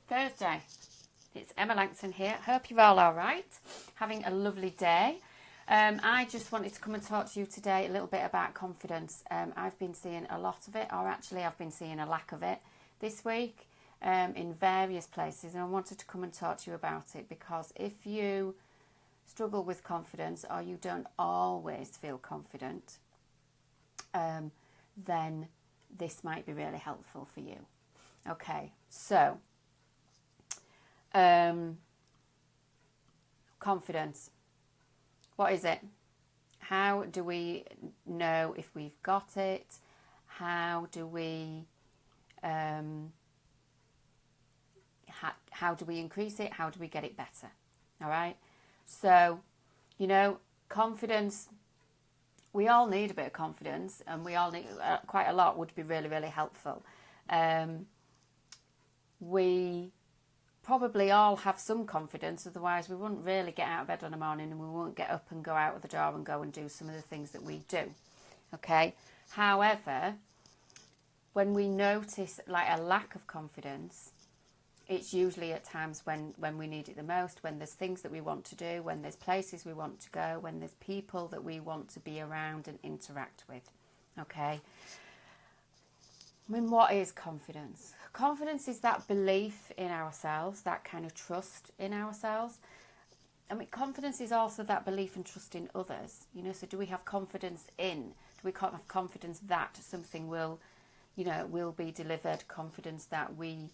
Thursday. It's Emma Langton here. Hope you're all right. Having a lovely day. I just wanted to come and talk to you today a little bit about confidence. I've been seeing a lot of it, or actually I've been seeing a lack of it this week in various places, and I wanted to come and talk to you about it because if you struggle with confidence or you don't always feel confident, then this might be really helpful for you. Okay, so confidence. What is it? How do we know if we've got it? How do we how do we increase it? How do we get it better? All right. So, confidence. We all need a bit of confidence, and we all need quite a lot. Would be really, really helpful. We probably all have some confidence, otherwise we wouldn't really get out of bed in the morning and we won't get up and go out of the door and go and do some of the things that we do. Okay. However, when we notice like a lack of confidence, it's usually at times when we need it the most, when there's things that we want to do, when there's places we want to go, when there's people that we want to be around and interact with. Okay. I mean, what is confidence? Confidence is that belief in ourselves, that kind of trust in ourselves. I mean, confidence is also that belief and trust in others. So do we have confidence in? Do we have confidence that something will be delivered? Confidence that we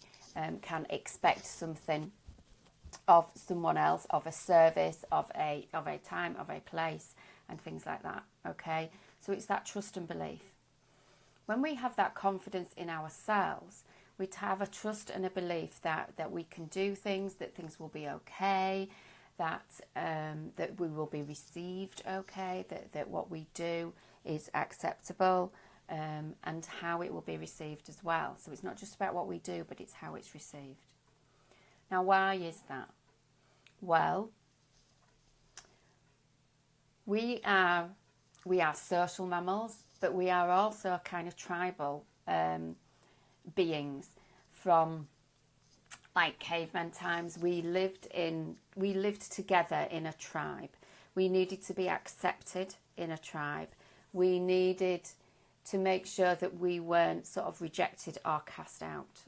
can expect something of someone else, of a service, of a time, of a place, and things like that. Okay, so it's that trust and belief. When we have that confidence in ourselves, we have a trust and a belief that we can do things, that things will be okay, that we will be received okay, that what we do is acceptable, and how it will be received as well. So it's not just about what we do, but it's how it's received. Now, why is that? Well, we are social mammals, but we are also kind of tribal beings. From like caveman times, we lived together in a tribe. We needed to be accepted in a tribe. We needed to make sure that we weren't sort of rejected or cast out.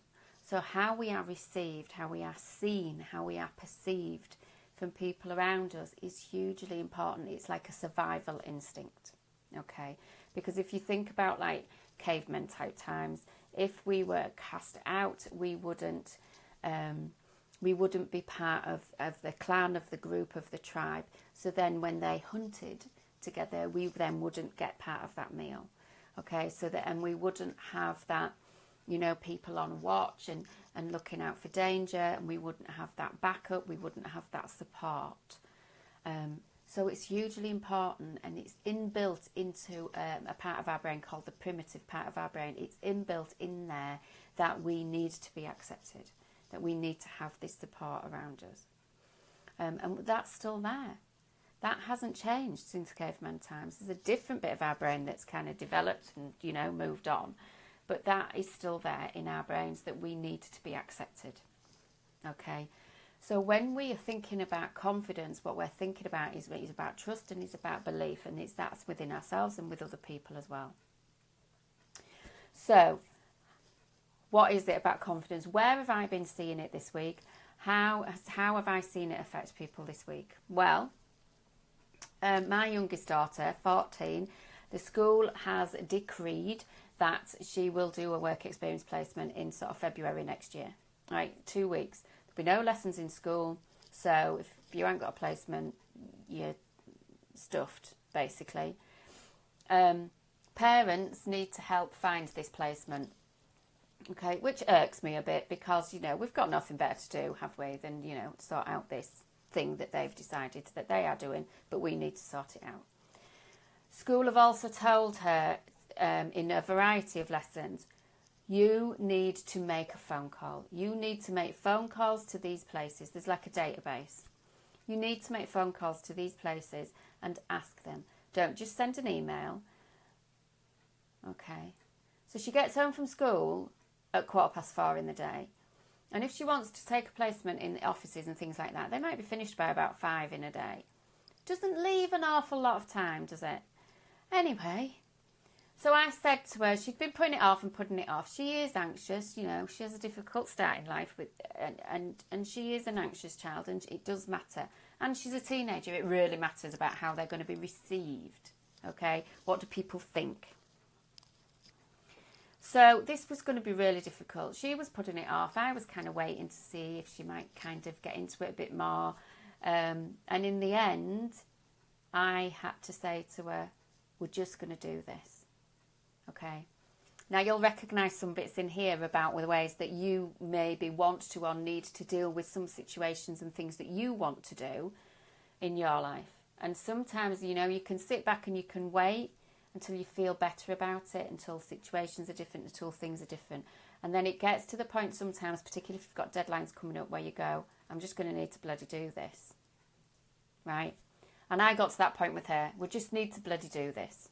So how we are received, how we are seen, how we are perceived from people around us is hugely important. It's like a survival instinct. Okay, because if you think about like cavemen type times, if we were cast out, we wouldn't be part of the clan, of the group, of the tribe. So then when they hunted together, we then wouldn't get part of that meal. Okay, and we wouldn't have that, people on watch and looking out for danger, and we wouldn't have that backup, we wouldn't have that support. So it's hugely important, and it's inbuilt into a part of our brain called the primitive part of our brain. It's inbuilt in there that we need to be accepted, that we need to have this support around us. And that's still there. That hasn't changed since caveman times. There's a different bit of our brain that's kind of developed and, moved on. But that is still there in our brains, that we need to be accepted. Okay? So when we are thinking about confidence, what we're thinking about is about trust, and it's about belief, and that's within ourselves and with other people as well. So what is it about confidence? Where have I been seeing it this week? How have I seen it affect people this week? Well, my youngest daughter, 14, the school has decreed that she will do a work experience placement in sort of February next year. Right, 2 weeks. There'll be no lessons in school, so if you haven't got a placement, you're stuffed, basically. Parents need to help find this placement, okay, which irks me a bit because, we've got nothing better to do, have we, than, sort out this thing that they've decided that they are doing, but we need to sort it out. School have also told her in a variety of lessons, you need to make a phone call. You need to make phone calls to these places. There's like a database. You need to make phone calls to these places and ask them. Don't just send an email. Okay. So she gets home from school at 4:15 in the day. And if she wants to take a placement in the offices and things like that, they might be finished by about 5 in a day. Doesn't leave an awful lot of time, does it? Anyway, so I said to her, she'd been putting it off and putting it off. She is anxious, you know, she has a difficult start in life with, and she is an anxious child, and it does matter. And she's a teenager, it really matters about how they're going to be received, okay? What do people think? So this was going to be really difficult. She was putting it off. I was kind of waiting to see if she might kind of get into it a bit more. And in the end, I had to say to her, we're just going to do this. Okay. Now you'll recognise some bits in here about the ways that you maybe want to or need to deal with some situations and things that you want to do in your life. And sometimes, you know, you can sit back and you can wait until you feel better about it, until situations are different, until things are different. And then it gets to the point sometimes, particularly if you've got deadlines coming up, where you go, I'm just going to need to bloody do this. Right? And I got to that point with her. We just need to bloody do this.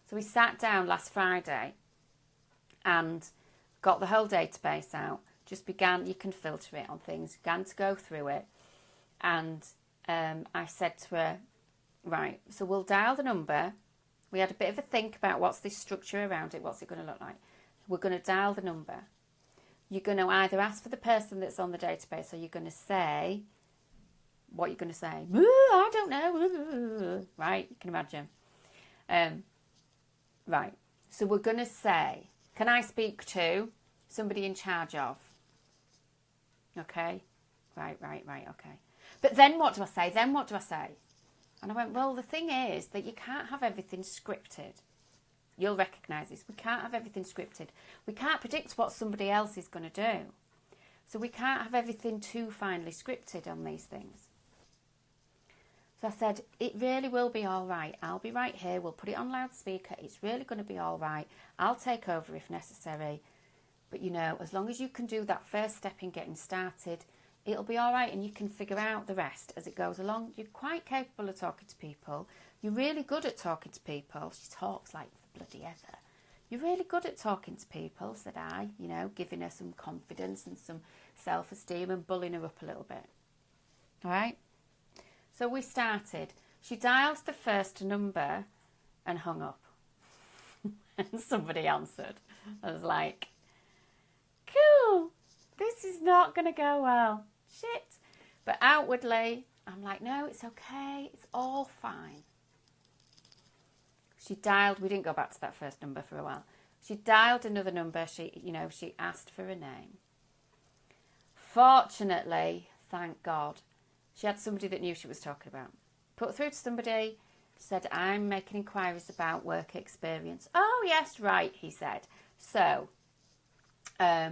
So we sat down last Friday and got the whole database out. Just began, you can filter it on things, began to go through it. And I said to her, right, so we'll dial the number. We had a bit of a think about what's this structure around it, what's it going to look like. We're going to dial the number. You're going to either ask for the person that's on the database, or you're going to say, what you're going to say? I don't know. Right, you can imagine. Right, so we're going to say, can I speak to somebody in charge of? Okay, right, okay. But then what do I say? And I went, well, the thing is that you can't have everything scripted. You'll recognise this. We can't have everything scripted. We can't predict what somebody else is going to do. So we can't have everything too finely scripted on these things. So I said, it really will be all right. I'll be right here. We'll put it on loudspeaker. It's really going to be all right. I'll take over if necessary. But, you know, as long as you can do that first step in getting started, it'll be all right, and you can figure out the rest as it goes along. You're quite capable of talking to people. You're really good at talking to people. She talks like the bloody ever. You're really good at talking to people, said I, you know, giving her some confidence and some self-esteem and bullying her up a little bit. All right? So we started. She dials the first number and hung up. And somebody answered. I was like, cool, this is not going to go well. Shit. But outwardly, I'm like, no, it's okay. It's all fine. She dialed, we didn't go back to that first number for a while. She dialed another number. She asked for a name. Fortunately, thank God, she had somebody that knew she was talking about. Put through to somebody, said, I'm making inquiries about work experience. Oh, yes, right, he said. So, blah,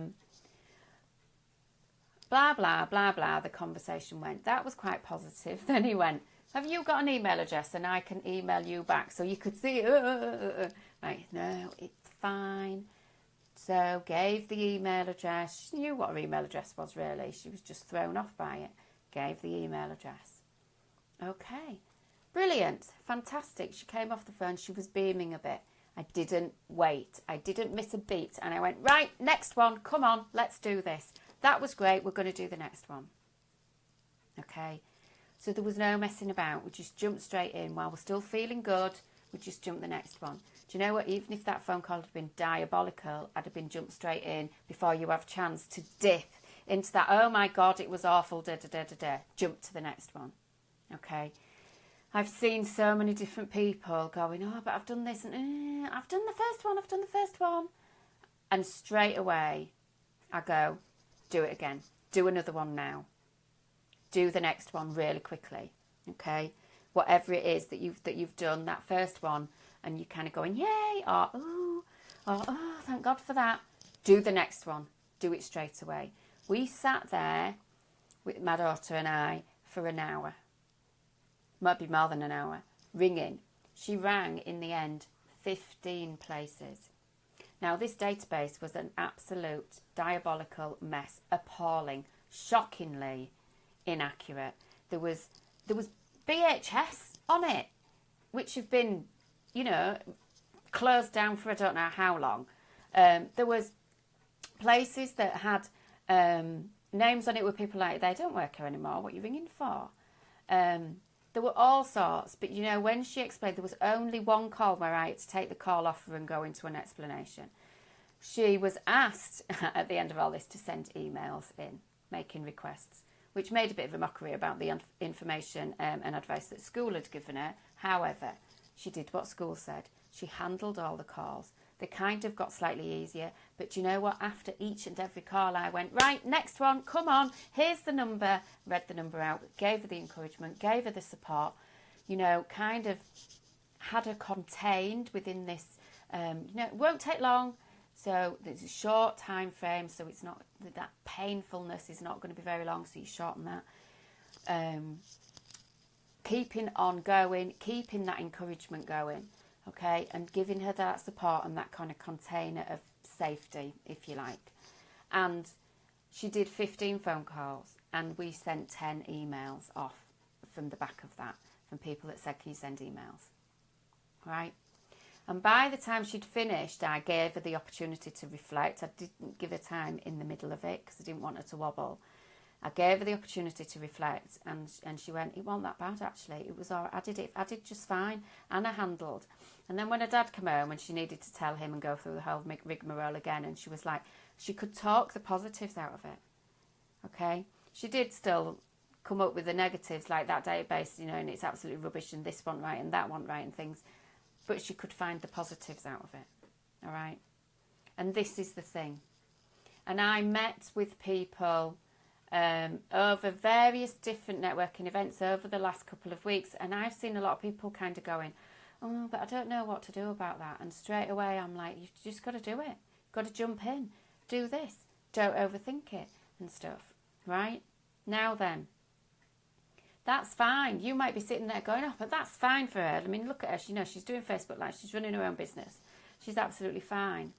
blah, blah, blah, the conversation went. That was quite positive. Then he went, have you got an email address and I can email you back? So you could see, right, no, it's fine. So gave the email address. She knew what her email address was, really. She was just thrown off by it. Gave the email address. Okay, brilliant, fantastic. She came off the phone. She was beaming a bit. I didn't wait. I didn't miss a beat. And I went, right, next one. Come on, let's do this. That was great. We're going to do the next one. Okay. So there was no messing about. We just jumped straight in. While we're still feeling good, we just jumped the next one. Do you know what? Even if that phone call had been diabolical, I'd have been jumped straight in before you have a chance to dip into that, oh my God, it was awful, jump to the next one. Okay. I've seen so many different people going, oh, but I've done this, and I've done the first one. And straight away, I go, do it again. Do another one now. Do the next one really quickly. Okay. Whatever it is that you've done, that first one, and you're kind of going, yay, or oh, thank God for that. Do the next one. Do it straight away. We sat there with my daughter and I for an hour. Might be more than an hour. Ringing. She rang in the end 15 places. Now this database was an absolute diabolical mess. Appalling. Shockingly inaccurate. There was BHS on it, which have been, closed down for I don't know how long. There was places that had Names on it were people like, they don't work here anymore, what are you ringing for? There were all sorts, but you know, when she explained, there was only one call where I had to take the call off her and go into an explanation. She was asked at the end of all this to send emails in, making requests, which made a bit of a mockery about the information and advice that school had given her. However, she did what school said. She handled all the calls. They kind of got slightly easier, but you know what? After each and every call, I went, right, next one, come on, here's the number, read the number out, gave her the encouragement, gave her the support, you know, kind of had her contained within this, you know, it won't take long, so there's a short time frame, so it's not, that painfulness is not going to be very long, so you shorten that. Keeping on going, keeping that encouragement going. Okay, and giving her that support and that kind of container of safety, if you like. And she did 15 phone calls and we sent 10 emails off from the back of that, from people that said, can you send emails? Right? And by the time she'd finished, I gave her the opportunity to reflect. I didn't give her time in the middle of it because I didn't want her to wobble. I gave her the opportunity to reflect, and she went, it wasn't that bad actually. It was all right. I did just fine, and I handled. And then when her dad came home and she needed to tell him and go through the whole rigmarole again, and she was like, she could talk the positives out of it. Okay, she did still come up with the negatives, like that database, you know, and it's absolutely rubbish, and this one right and that one right and things, but she could find the positives out of it. All right, and this is the thing. And I met with people over various different networking events over the last couple of weeks, and I've seen a lot of people kind of going, oh, but I don't know what to do about that. And straight away I'm like, you've just got to do it. Got to jump in, do this, don't overthink it and stuff. Right? Now then, that's fine. You might be sitting there going, oh, but that's fine for her. I mean, look at her. You know, she's doing Facebook Live. She's running her own business. She's absolutely fine.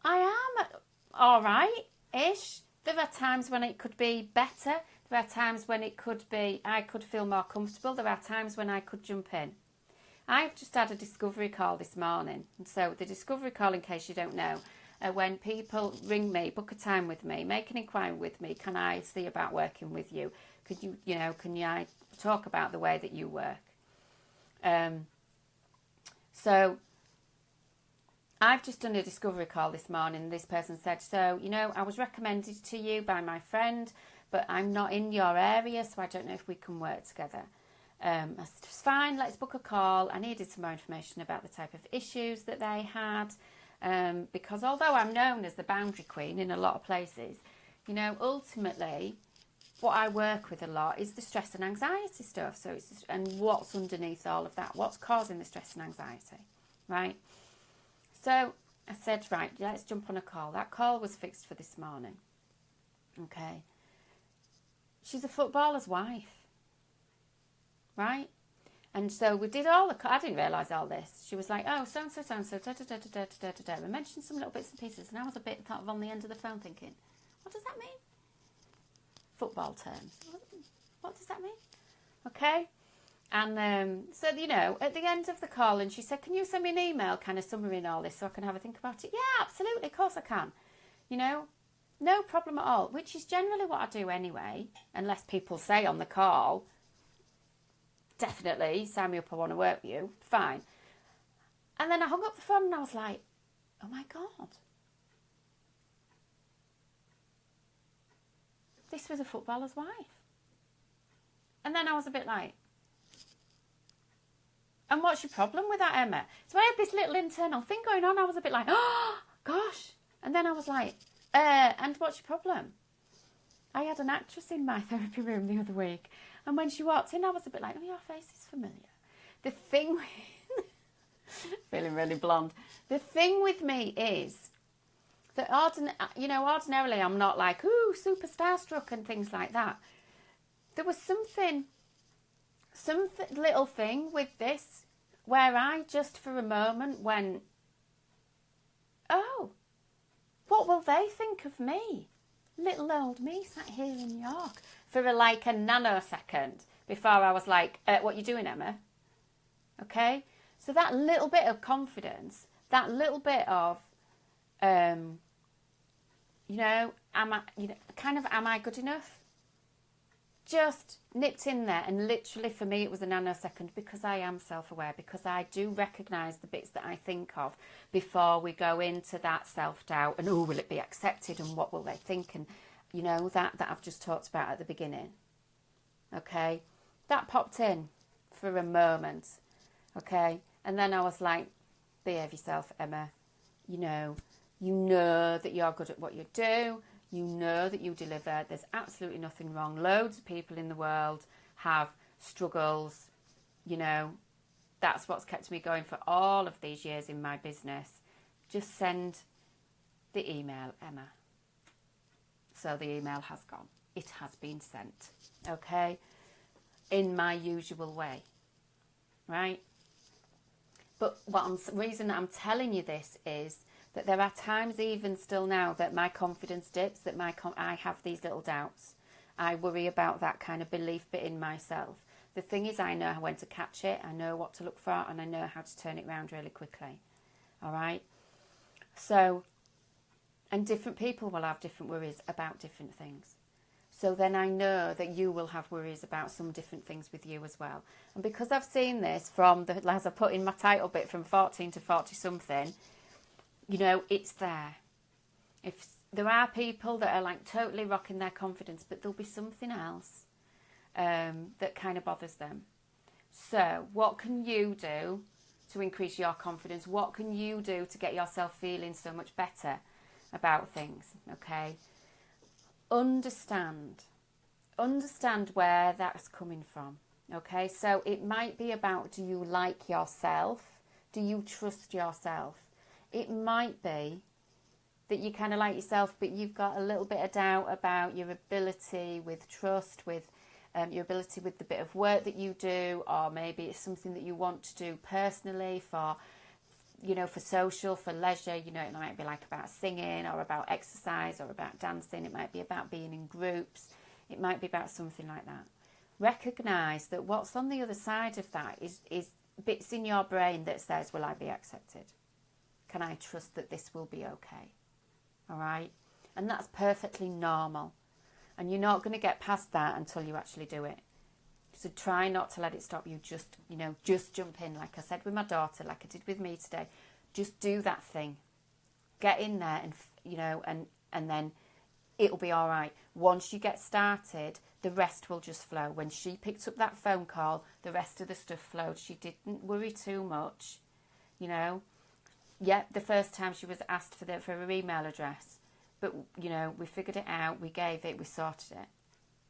I am all right-ish. There are times when it could be better. There are times when it could be, I could feel more comfortable. There are times when I could jump in. I've just had a discovery call this morning. And so the discovery call, in case you don't know, when people ring me, book a time with me, make an inquiry with me, can I see about working with you? Could you, can I talk about the way that you work? So I've just done a discovery call this morning. This person said, so, I was recommended to you by my friend, but I'm not in your area, so I don't know if we can work together. I said, it's fine, let's book a call. I needed some more information about the type of issues that they had, because although I'm known as the boundary queen in a lot of places, ultimately what I work with a lot is the stress and anxiety stuff. So and what's underneath all of that, what's causing the stress and anxiety, right? So I said, right, let's jump on a call. That call was fixed for this morning. Okay. She's a footballer's wife. Right? And so we did all I didn't realise all this. She was like, oh, so-and-so, da-da-da-da-da-da-da-da. We mentioned some little bits and pieces, and I was a bit kind of on the end of the phone thinking, what does that mean? Football terms. What does that mean? Okay. And so, at the end of the call, and she said, can you send me an email kind of summarizing all this so I can have a think about it? Yeah, absolutely, of course I can. No problem at all, which is generally what I do anyway, unless people say on the call, definitely, sign me up, I want to work with you, fine. And then I hung up the phone and I was like, oh my God. This was a footballer's wife. And then I was a bit like, and what's your problem with that, Emma? So I had this little internal thing going on. I was a bit like, oh, gosh. And then I was like, and what's your problem? I had an actress in my therapy room the other week. And when she walked in, I was a bit like, oh, your face is familiar. The thing feeling really blonde. The thing with me is that, ordinarily I'm not like, ooh, super starstruck and things like that. There was some little thing with this where I just for a moment went, oh, what will they think of me? Little old me sat here in York for a nanosecond before I was like, what you doing, Emma? Okay? So that little bit of confidence, that little bit of You know, am I good enough? Just nipped in there, and literally for me it was a nanosecond, because I am self-aware, because I do recognise the bits that I think of before we go into that self-doubt and, oh, will it be accepted and what will they think, and you know, that I've just talked about at the beginning. Okay, that popped in for a moment. Okay, and then I was like, behave yourself, Emma. You know that you're good at what you do. You know that you deliver. There's absolutely nothing wrong. Loads of people in the world have struggles. You know, that's what's kept me going for all of these years in my business. Just send the email, Emma. So the email has gone. It has been sent. Okay? In my usual way. Right? But reason I'm telling you this is that there are times, even still now, that my confidence dips, that I have these little doubts. I worry about that kind of belief bit in myself. The thing is, I know when to catch it, I know what to look for, and I know how to turn it around really quickly. All right? So, and different people will have different worries about different things. So then I know that you will have worries about some different things with you as well. And because I've seen this from, as I put in my title bit, from 14 to 40 something, you know, it's there. If there are people that are like totally rocking their confidence, but there'll be something else that kind of bothers them. So what can you do to increase your confidence? What can you do to get yourself feeling so much better about things? Okay. Understand where that's coming from. Okay. So it might be about, do you like yourself? Do you trust yourself? It might be that you kind of like yourself, but you've got a little bit of doubt about your ability with trust, with your ability with the bit of work that you do, or maybe it's something that you want to do personally for, you know, for social, for leisure. You know, it might be like about singing or about exercise or about dancing. It might be about being in groups. It might be about something like that. Recognise that what's on the other side of that is bits in your brain that says, will I be accepted? Can I trust that this will be okay? All right? And that's perfectly normal. And you're not going to get past that until you actually do it. So try not to let it stop you. Just jump in. Like I said with my daughter, like I did with me today. Just do that thing. Get in there and then it'll be all right. Once you get started, the rest will just flow. When she picked up that phone call, the rest of the stuff flowed. She didn't worry too much, you know. Yeah, the first time she was asked for her email address. But, you know, we figured it out, we gave it, we sorted it.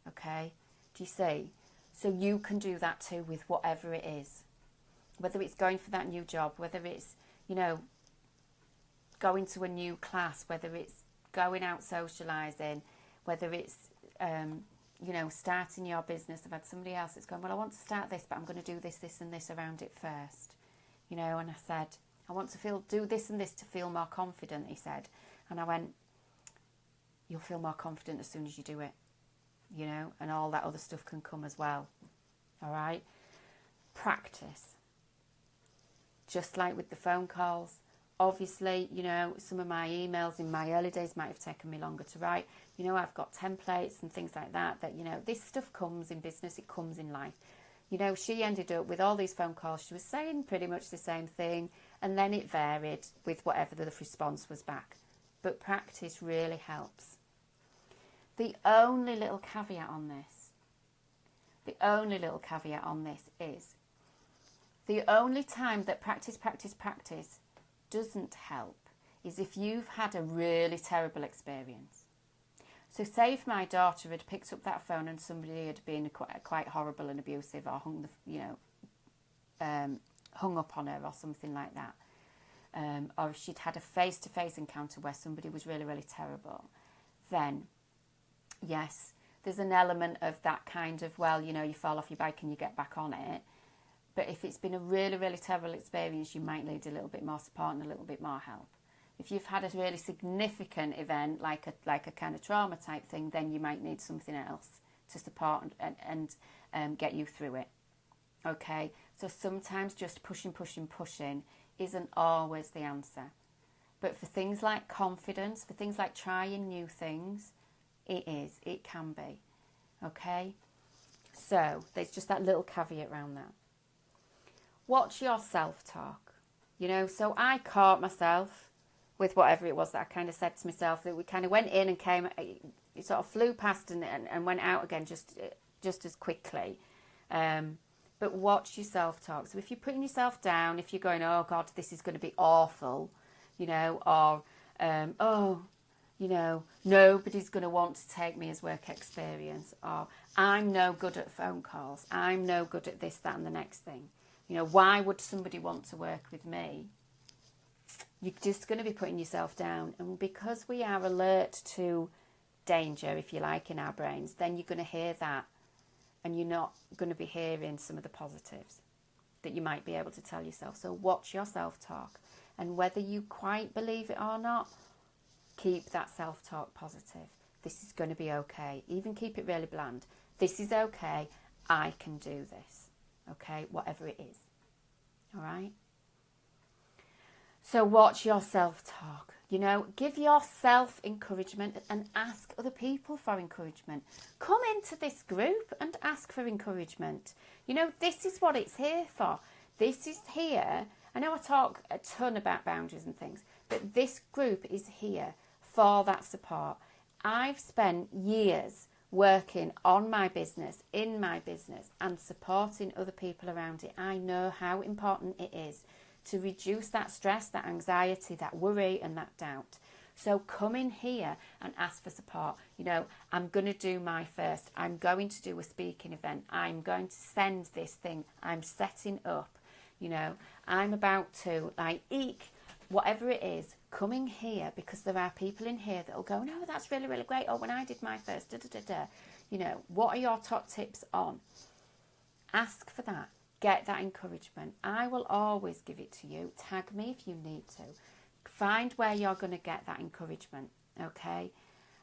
Okay? Do you see? So you can do that too with whatever it is. Whether it's going for that new job, whether it's, you know, going to a new class, whether it's going out socialising, whether it's, you know, starting your business. I've had somebody else that's going, well, I want to start this, but I'm going to do this, this and this around it first. You know, and I said, I want to do this and this to feel more confident, he said. And I went, you'll feel more confident as soon as you do it, you know, and all that other stuff can come as well. All right? Practice. Just like with the phone calls. Obviously, you know, some of my emails in my early days might have taken me longer to write. You know, I've got templates and things like that, you know, this stuff comes in business, it comes in life. You know, she ended up with all these phone calls. She was saying pretty much the same thing, and then it varied with whatever the response was back. But practice really helps. The only little caveat on this is the only time that practice doesn't help is if you've had a really terrible experience. So say if my daughter had picked up that phone and somebody had been quite horrible and abusive, or hung up on her or something like that, or if she'd had a face-to-face encounter where somebody was really, really terrible, then yes, there's an element of that kind of, well, you know, you fall off your bike and you get back on it. But if it's been a really, really terrible experience, you might need a little bit more support and a little bit more help. If you've had a really significant event, like a kind of trauma type thing, then you might need something else to support and get you through it. Okay? So sometimes just pushing isn't always the answer. But for things like confidence, for things like trying new things, it can be. Okay? So there's just that little caveat around that. Watch your self-talk. You know, so I caught myself with whatever it was that I kind of said to myself, that we kind of went in and came, it sort of flew past and went out again just as quickly. But watch your self-talk. So if you're putting yourself down, if you're going, oh God, this is going to be awful, you know, or, oh, you know, nobody's going to want to take me as work experience, or I'm no good at phone calls, I'm no good at this, that and the next thing. You know, why would somebody want to work with me? You're just going to be putting yourself down. And because we are alert to danger, if you like, in our brains, then you're going to hear that. And you're not going to be hearing some of the positives that you might be able to tell yourself. So watch your self-talk. And whether you quite believe it or not, keep that self-talk positive. This is going to be okay. Even keep it really bland. This is okay. I can do this. Okay? Whatever it is. All right? So watch your self-talk. You know, give yourself encouragement and ask other people for encouragement. Come into this group and ask for encouragement. You know, this is what it's here for. This is here. I know I talk a ton about boundaries and things, but this group is here for that support. I've spent years working on my business, in my business, and supporting other people around it. I know how important it is to reduce that stress, that anxiety, that worry and that doubt. So come in here and ask for support. You know, I'm going to do my first. I'm going to do a speaking event. I'm going to send this thing. I'm setting up. You know, I'm about to, like, whatever it is, coming here, because there are people in here that will go, no, that's really, really great. Oh, when I did my first, You know, what are your top tips on? Ask for that. Get that encouragement. I will always give it to you. Tag me if you need to. Find where you're going to get that encouragement, okay?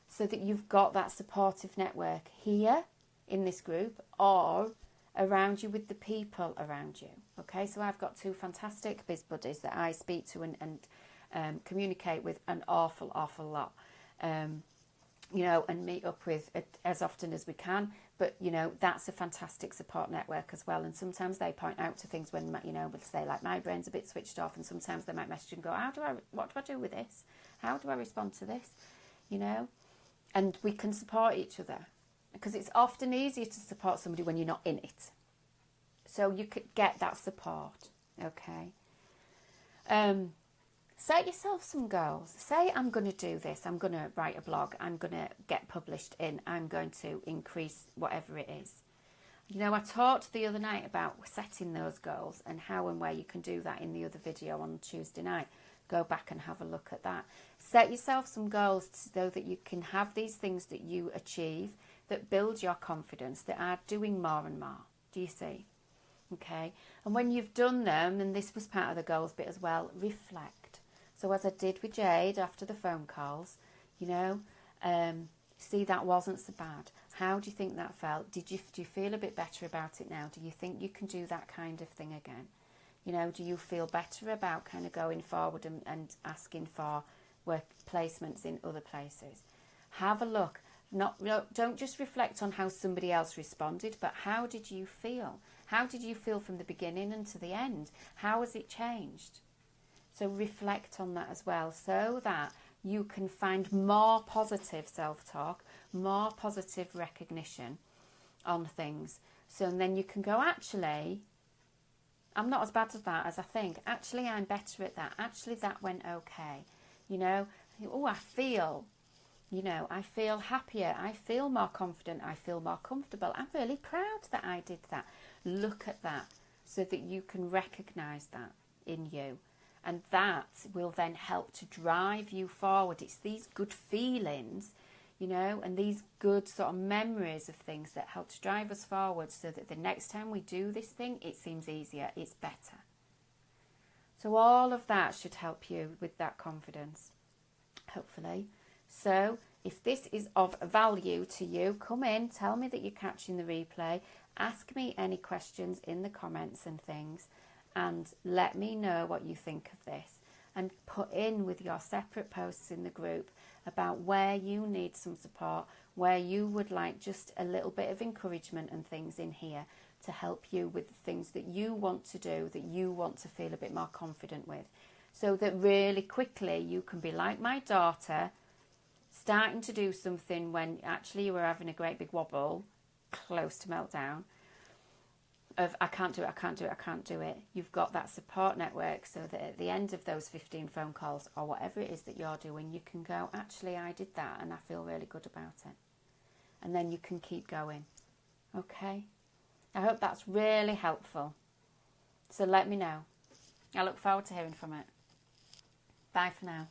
So that you've got that supportive network here in this group or around you with the people around you, okay? So I've got 2 fantastic biz buddies that I speak to and communicate with an awful lot. You know, and meet up with as often as we can. But, you know, that's a fantastic support network as well. And sometimes they point out to things when, you know, we'll say, like, my brain's a bit switched off. And sometimes they might message and go, what do I do with this? How do I respond to this? You know? And we can support each other. Because it's often easier to support somebody when you're not in it. So you could get that support, okay? Set yourself some goals. Say, I'm going to do this. I'm going to write a blog. I'm going to get published in. I'm going to increase whatever it is. You know, I talked the other night about setting those goals and how and where you can do that in the other video on Tuesday night. Go back and have a look at that. Set yourself some goals so that you can have these things that you achieve that build your confidence, that are doing more and more. Do you see? Okay. And when you've done them, and this was part of the goals bit as well, reflect. So as I did with Jade after the phone calls, you know, see, that wasn't so bad. How do you think that felt? Do you feel a bit better about it now? Do you think you can do that kind of thing again? You know, do you feel better about kind of going forward and asking for work placements in other places? Have a look. Don't just reflect on how somebody else responded, but how did you feel? How did you feel from the beginning and to the end? How has it changed? So reflect on that as well, so that you can find more positive self-talk, more positive recognition on things. So then you can go, actually, I'm not as bad as that as I think. Actually, I'm better at that. Actually, that went okay. You know, oh, I feel happier. I feel more confident. I feel more comfortable. I'm really proud that I did that. Look at that so that you can recognise that in you. And that will then help to drive you forward. It's these good feelings, you know, and these good sort of memories of things that help to drive us forward so that the next time we do this thing, it seems easier, it's better. So all of that should help you with that confidence, hopefully. So if this is of value to you, come in, tell me that you're catching the replay, ask me any questions in the comments and things, and let me know what you think of this. and put in with your separate posts in the group about where you need some support, where you would like just a little bit of encouragement and things in here to help you with the things that you want to do, that you want to feel a bit more confident with. So that really quickly you can be like my daughter, starting to do something when actually you were having a great big wobble, close to meltdown, of I can't do it, I can't do it, I can't do it. You've got that support network so that at the end of those 15 phone calls or whatever it is that you're doing, you can go, actually I did that and I feel really good about it. And then you can keep going. Okay? I hope that's really helpful. So let me know. I look forward to hearing from it. Bye for now.